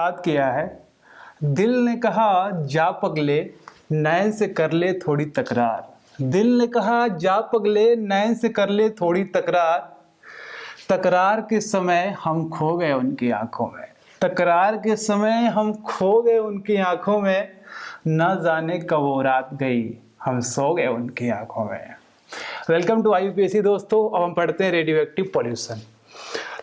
याद किया है। दिल ने कहा जा पगले नैन से कर ले थोड़ी तकरार। दिल ने कहा जा पगले नैन से कर ले थोड़ी तकरार। तकरार के समय हम खो गए उनकी आंखों में। तकरार के समय हम खो गए उनकी आंखों में। ना जाने कब वो रात गई हम सो गए उनकी आंखों में। वेलकम टू IUPAC दोस्तों। अब हम पढ़ते हैं रेडियो एक्टिव पॉल्यूशन।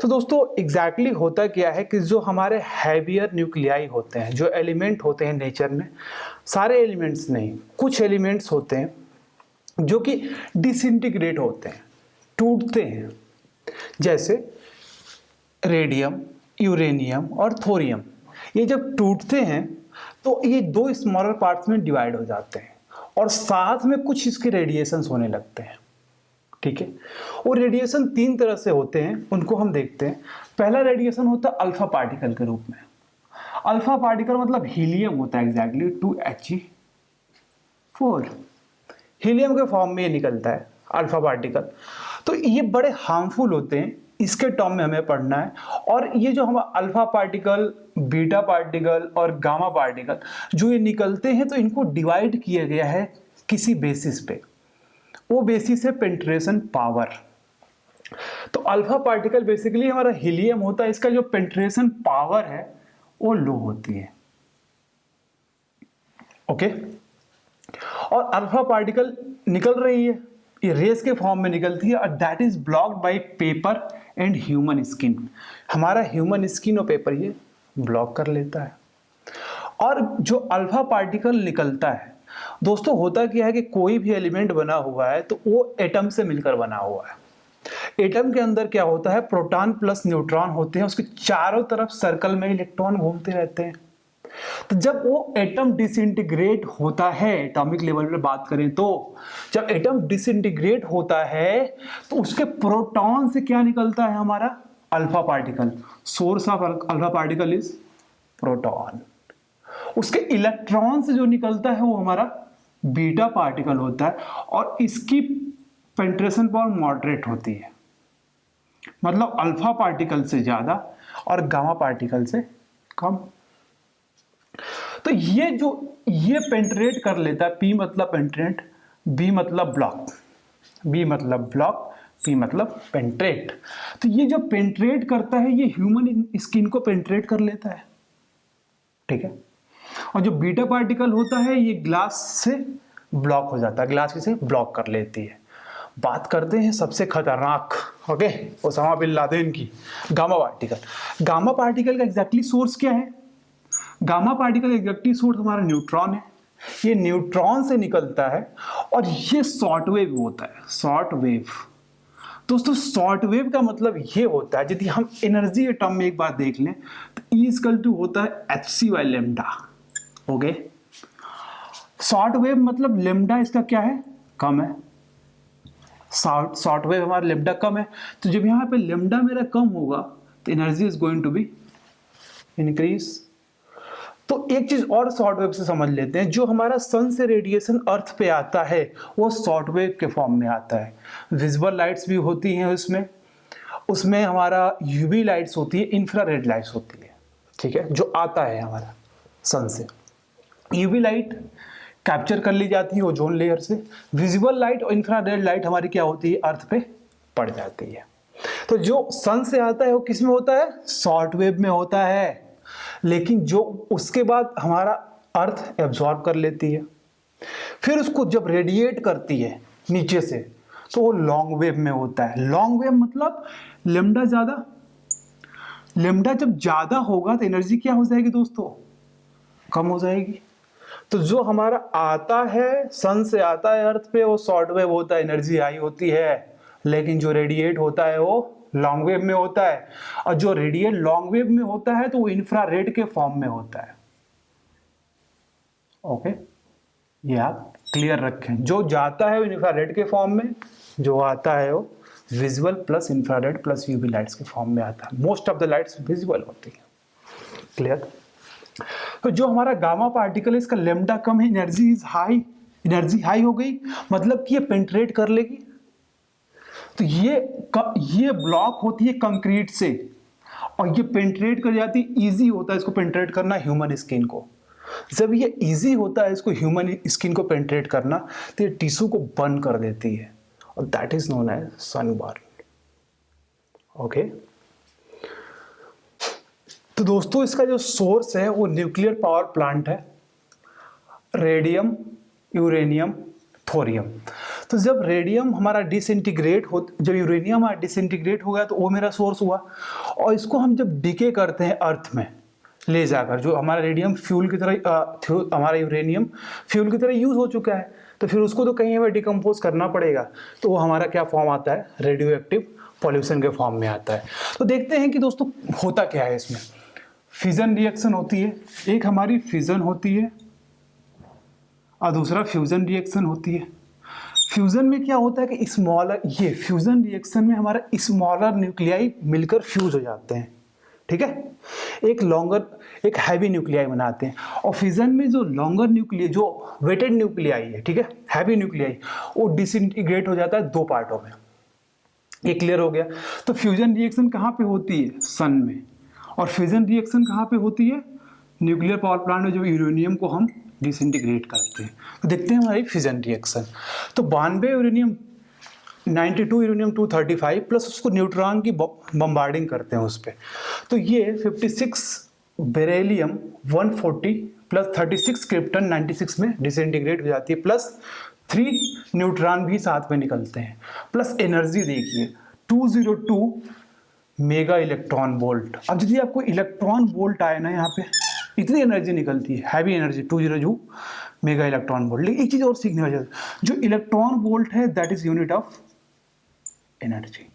तो दोस्तों एग्जैक्टली होता क्या है कि जो हमारे हैवियर न्यूक्लियाई होते हैं, जो एलिमेंट होते हैं नेचर में, सारे एलिमेंट्स नहीं, कुछ एलिमेंट्स होते हैं जो कि डिसइंटीग्रेट होते हैं, टूटते हैं। जैसे रेडियम, यूरेनियम और थोरियम। ये जब टूटते हैं तो ये दो स्मॉलर पार्ट्स में डिवाइड हो जाते हैं और साथ में कुछ इसके रेडिएशंस होने लगते हैं। ठीक है, और रेडिएशन तीन तरह से होते हैं, उनको हम देखते हैं। पहला रेडिएशन होता है अल्फा पार्टिकल के रूप में। अल्फा पार्टिकल मतलब हीलियम होता है, एग्जैक्टली 2He4 हीलियम के फॉर्म में ये निकलता है अल्फा पार्टिकल। तो ये बड़े हार्मफुल होते हैं, इसके टर्म में हमें पढ़ना है। और ये जो हम अल्फा पार्टिकल, बीटा पार्टिकल और गामा पार्टिकल जो ये निकलते हैं, तो इनको डिवाइड किया गया है किसी बेसिस पे। वो बेसिस है पेंट्रेशन पावर। तो अल्फा पार्टिकल बेसिकली हमारा हीलियम होता है, इसका जो पेंट्रेशन पावर है वो लो होती है। ओके, और अल्फा पार्टिकल निकल रही है, ये रेस के फॉर्म में निकलती है, और that is blocked by paper and human skin. हमारा ह्यूमन स्किन और पेपर ये ब्लॉक कर लेता है। और जो अल्फा पार्टिकल निकलता है दोस्तों, होता क्या है कि कोई भी एलिमेंट बना हुआ है तो वो एटम से मिलकर बना हुआ है। एटम के अंदर क्या होता है, प्रोटॉन प्लस न्यूट्रॉन होते हैं, उसके चारों तरफ सर्कल में इलेक्ट्रॉन घूमते रहते हैं। तो जब वो एटम डिसइंटीग्रेट होता है, एटॉमिक लेवल पे बात करें तो जब एटम डिसइंटीग्रेट होता है तो उसके प्रोटॉन से क्या निकलता है, हमारा alpha particle. Source of alpha particle is proton. उसके इलेक्ट्रॉन से जो निकलता है वो हमारा बीटा पार्टिकल होता है, और इसकी पेंट्रेशन पावर मॉडरेट होती है, मतलब अल्फा पार्टिकल से ज्यादा और गामा पार्टिकल से कम। तो ये पेंट्रेट कर लेता है। P मतलब पेंट्रेट, B मतलब ब्लॉक, B मतलब ब्लॉक, P मतलब पेंट्रेट। तो ये जो पेंट्रेट करता है ये ह्यूमन स्किन को पेंट्रेट कर लेता है। ठीक है, और जो बीटा पार्टिकल होता है ये ग्लास से ब्लॉक हो जाता है, ग्लास से ब्लॉक कर लेती है। बात करते हैं सबसे खतरनाक, ओके, ओसामा बिन लादेन की, गामा पार्टिकल। गामा पार्टिकल का एग्जैक्टली सोर्स क्या है? गामा पार्टिकल एग्जैक्टली सोर्स हमारा न्यूट्रॉन है। ये न्यूट्रॉन से निकलता है और ये शॉर्ट वेव होता है। शॉर्ट वेव दोस्तों, शॉर्ट वेव का मतलब ये होता है, यदि हम एनर्जी के टर्म में एक बार देख लें तो E होता है hc/λ। ओके, शॉर्ट वेव मतलब लेमडा इसका क्या है, कम है। शॉर्ट वेव हमारा लेमडा कम है, तो जब यहाँ पे लेमडा मेरा कम होगा तो energy is going to be increase. तो एक चीज और शॉर्ट वेव से समझ लेते हैं, जो हमारा सन से रेडिएशन अर्थ पे आता है वो शॉर्ट वेव के फॉर्म में आता है। विजिबल लाइट्स भी होती हैं उसमें हमारा यूवी लाइट्स होती है, इंफ्रारेड लाइट्स होती है। ठीक है, जो आता है हमारा सन से। यूवी लाइट कैप्चर कर ली जाती है ओजोन लेयर से। विजिबल लाइट और इंफ्रारेड लाइट हमारी क्या होती है, अर्थ पे पड़ जाती है। तो जो सन से आता है वो किस में होता है, शॉर्ट वेव में होता है। लेकिन जो उसके बाद हमारा अर्थ एब्जॉर्ब कर लेती है, फिर उसको जब रेडिएट करती है नीचे से तो वो लॉन्ग वेव में होता है। लॉन्ग वेव मतलब लेमडा ज्यादा। लेमडा जब ज्यादा होगा तो एनर्जी क्या हो जाएगी दोस्तों, कम हो जाएगी। तो जो हमारा आता है सन से आता है अर्थ पे वो शॉर्ट वेव होता है, एनर्जी हाई होती है। लेकिन जो रेडिएट होता है वो लॉन्ग वेव में होता है, और जो रेडिएट लॉन्ग वेव में होता है तो वो इंफ्रारेड के फॉर्म में होता है। ओके, ये आप क्लियर रखें। जो जाता है वो इंफ्रारेड के फॉर्म में, जो आता है वो visual plus infrared plus UV lights के फॉर्म में आता है। Most of the lights visual होती है। क्लियर? तो जो हमारा गामा पार्टिकल है इसका लेमडा कम है, energy is high, energy high हो गई मतलब कि ये पेंट्रेट कर लेगी। तो ये ब्लॉक होती है कंक्रीट से, और ये पेंट्रेट कर जाती है, ईजी होता है इसको पेंट्रेट करना ह्यूमन स्किन को। जब ये ईजी होता है इसको ह्यूमन स्किन को पेंट्रेट करना, तो ये टिश्यू को बर्न कर देती है, और that is known as sunburn. Okay, तो दोस्तों इसका जो सोर्स है वो न्यूक्लियर पावर प्लांट है, रेडियम, यूरेनियम, थोरियम। तो जब रेडियम हमारा डिसइंटीग्रेट हो, जब यूरेनियम हमारा डिसइंटीग्रेट हो गया तो वो मेरा सोर्स हुआ, और इसको हम जब डिके करते हैं अर्थ में ले जाकर, जो हमारा रेडियम फ्यूल की तरह हमारा यूरेनियम फ्यूल की तरह यूज हो चुका है, तो फिर उसको तो कहीं हमें डिकम्पोज करना पड़ेगा, तो वो हमारा क्या फॉर्म आता है, रेडियो एक्टिव पॉल्यूशन के फॉर्म में आता है। तो देखते हैं कि दोस्तों होता क्या है इसमें। फिजन रिएक्शन होती है, एक हमारी फिजन होती है और दूसरा फ्यूजन रिएक्शन होती है। फ्यूजन में क्या होता है कि स्मॉलर, ये फ्यूजन रिएक्शन में हमारा स्मॉलर न्यूक्लियाई मिलकर फ्यूज हो जाते हैं, ठीक है, एक हैवी न्यूक्लियाई बनाते हैं। और फिजन में जो लॉन्गर न्यूक्लियाई, जो वेटेड न्यूक्लियाई है, ठीक है, हैवी न्यूक्लियाई, वो डिसइंटीग्रेट हो जाता है दो पार्टों में। ये क्लियर हो गया। तो फ्यूजन रिएक्शन कहाँ पे होती है, सन में, और फिजन रिएक्शन कहाँ पे होती है, न्यूक्लियर पावर प्लांट में, जो यूरेनियम को हम डिसइंटीग्रेट करते हैं। तो देखते हैं हमारी फिजन रिएक्शन। तो 92 यूरेनियम 92 यूरेनियम 235 प्लस उसको न्यूट्रॉन की बम्बार्डिंग करते हैं उस पर, तो ये 56 बेरिलियम 140 प्लस 36 क्रिप्टन 96 में डिसइंटीग्रेट हो जाती है, प्लस 3 न्यूट्रॉन भी साथ में निकलते हैं, प्लस एनर्जी देखिए 202 मेगा इलेक्ट्रॉन वोल्ट। अब यदि आपको इलेक्ट्रॉन वोल्ट आए ना, यहाँ पे इतनी एनर्जी निकलती है, heavy energy 202 mega electron volt. लेकिन एक चीज और सीखने वाली, जो इलेक्ट्रॉन वोल्ट है that is unit of energy.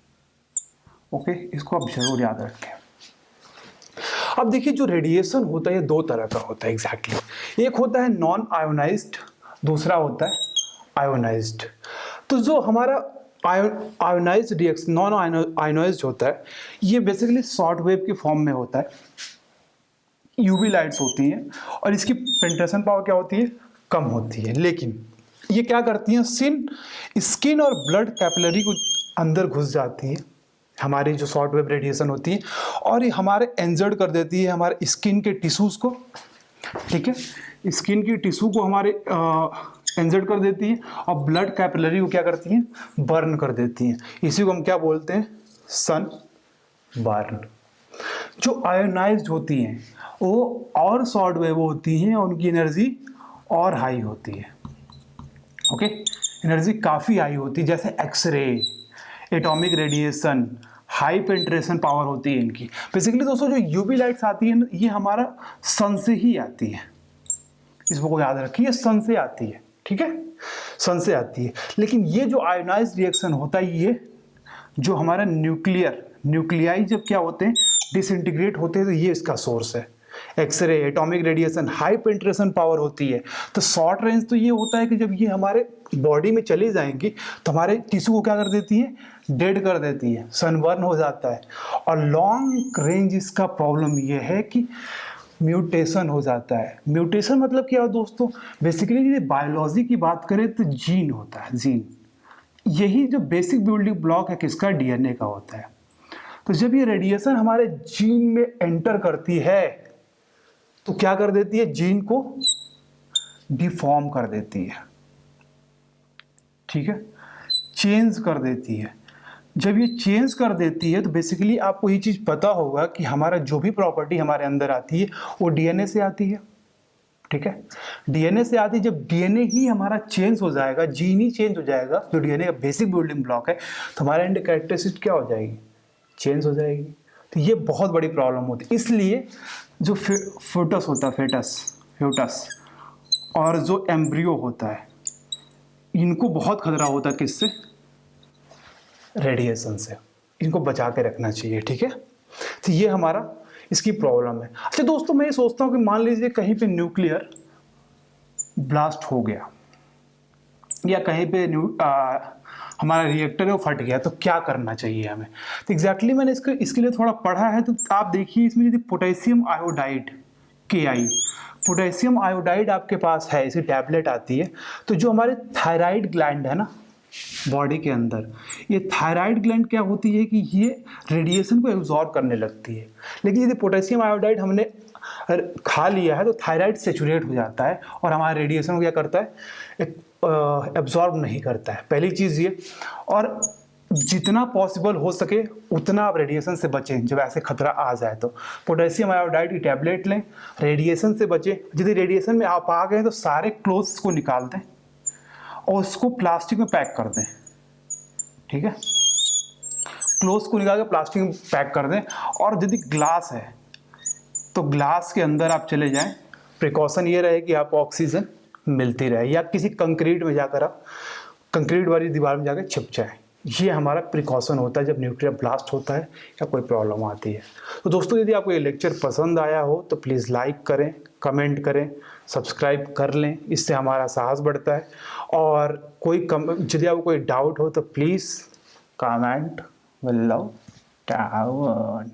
Okay, इसको आप जरूर याद रखें। अब देखिए जो रेडिएशन होता है ये दो तरह का होता है एग्जैक्टली। एक होता है नॉन आयोनाइज्ड, दूसरा होता है आयोनाइज्ड। तो जो हमारा आयोनाइज्ड रिएक्शन, नॉन आयोनाइज्ड होता है, ये बेसिकली शॉर्ट वेव के फॉर्म में होता है, यूवी लाइट्स होती हैं, और इसकी पेंट्रेशन पावर क्या होती है, कम होती है। लेकिन ये क्या करती हैं, स्किन और ब्लड कैपिलरी को अंदर घुस जाती है, हमारी जो शॉर्ट वेव रेडिएशन होती है, और ये हमारे इंजर्ड कर देती है हमारे स्किन के टिश्यूज को, ठीक है, स्किन की टिश्यू को हमारे इंजर्ड कर देती है, और ब्लड कैपिलरी को क्या करती हैं, बर्न कर देती हैं। इसी को हम क्या बोलते हैं, सन बर्न। जो आयोनाइज्ड होती हैं वो और शॉर्ट वेव होती हैं, और उनकी एनर्जी और हाई होती है। ओके, एनर्जी काफ़ी हाई होती है, जैसे x ray, atomic radiation, high penetration power होती है इनकी। बेसिकली दोस्तों जो यूवी लाइट्स आती है ये हमारा सन से ही आती है, इसको याद रखिए, सन से आती है, ठीक है, सन से आती है। लेकिन ये जो आयोनाइज्ड रिएक्शन होता है, ये जो हमारा न्यूक्लियाई जब क्या होते हैं, डिसइंटीग्रेट होते हैं, तो ये इसका सोर्स है। X ray, atomic radiation, high penetration power होती है। तो शॉर्ट रेंज तो ये होता है कि जब ये हमारे बॉडी में चली जाएंगी तो हमारे टिश्यू को क्या कर देती है, डेड कर देती है, सनबर्न हो जाता है। और लॉन्ग रेंज इसका प्रॉब्लम ये है कि म्यूटेशन हो जाता है। म्यूटेशन मतलब क्या है दोस्तों, बेसिकली यदि बायोलॉजी की बात करें तो जीन होता है, जीन, यही जो बेसिक बिल्डिंग ब्लॉक है किसका, डीएनए का होता है। तो जब ये रेडिएशन हमारे जीन में एंटर करती है तो क्या कर देती है, जीन को डिफॉर्म कर देती है, ठीक है, चेंज कर देती है। जब ये चेंज कर देती है तो बेसिकली आपको ये चीज़ पता होगा कि हमारा जो भी प्रॉपर्टी हमारे अंदर आती है वो डीएनए से आती है, ठीक है, डीएनए से आती है। जब डीएनए ही हमारा चेंज हो जाएगा, जीन ही चेंज हो जाएगा, जो डीएनए का बेसिक बिल्डिंग ब्लॉक है, तो हमारे एंड कैरेक्टरिस्टिक क्या हो जाएगी, चेंज हो जाएगी। तो ये बहुत बड़ी प्रॉब्लम होती है। इसलिए जो फोटस होता है, फ्यूटस और जो एम्ब्रियो होता है, इनको बहुत खतरा होता है, किससे, रेडिएशन से। इनको बचा के रखना चाहिए, ठीक है। तो ये हमारा इसकी प्रॉब्लम है। अच्छा दोस्तों, मैं ये सोचता हूँ कि मान लीजिए कहीं पे न्यूक्लियर ब्लास्ट हो गया या कहीं पे हमारा रिएक्टर है वो फट गया, तो क्या करना चाहिए हमें। तो एग्जैक्टली मैंने इसके लिए थोड़ा पढ़ा है। तो आप देखिए इसमें यदि potassium iodide KI, potassium iodide आपके पास है, इसी टैबलेट आती है, तो जो हमारे थायराइड ग्लैंड है ना, बॉडी के अंदर। ये थायराइड ग्लैंड क्या होती है कि ये रेडिएशन को एब्जॉर्ब करने लगती है, लेकिन यदि पोटेशियम आयोडाइड हमने खा लिया है तो थायराइड सेचुरेट हो जाता है और हमारा रेडिएशन को क्या करता है, एब्जॉर्ब नहीं करता है। पहली चीज़ ये, और जितना पॉसिबल हो सके उतना आप रेडिएशन से बचें जब ऐसे खतरा आ जाए तो। पोटेशियम आयोडाइड की टैबलेट लें, रेडिएशन से बचें। यदि रेडिएशन में आप आ गए तो सारे क्लोथ्स को निकाल दें और उसको प्लास्टिक में पैक कर दें, ठीक है, क्लोथ्स को निकाल के प्लास्टिक में पैक कर दें। और यदि ग्लास है तो ग्लास के अंदर आप चले जाएं, प्रिकॉशन ये रहे कि आपको ऑक्सीजन मिलती रहे, या किसी कंक्रीट में जाकर आप कंक्रीट वाली दीवार में जाकर छिप जाए। ये हमारा प्रिकॉशन होता है जब न्यूक्लियर ब्लास्ट होता है या कोई प्रॉब्लम आती है। तो दोस्तों, यदि आपको ये लेक्चर पसंद आया हो तो प्लीज़ लाइक करें, कमेंट करें, सब्सक्राइब कर लें, इससे हमारा साहस बढ़ता है। और यदि आपको कोई डाउट हो तो प्लीज़ कमेंट बिलो डाउन।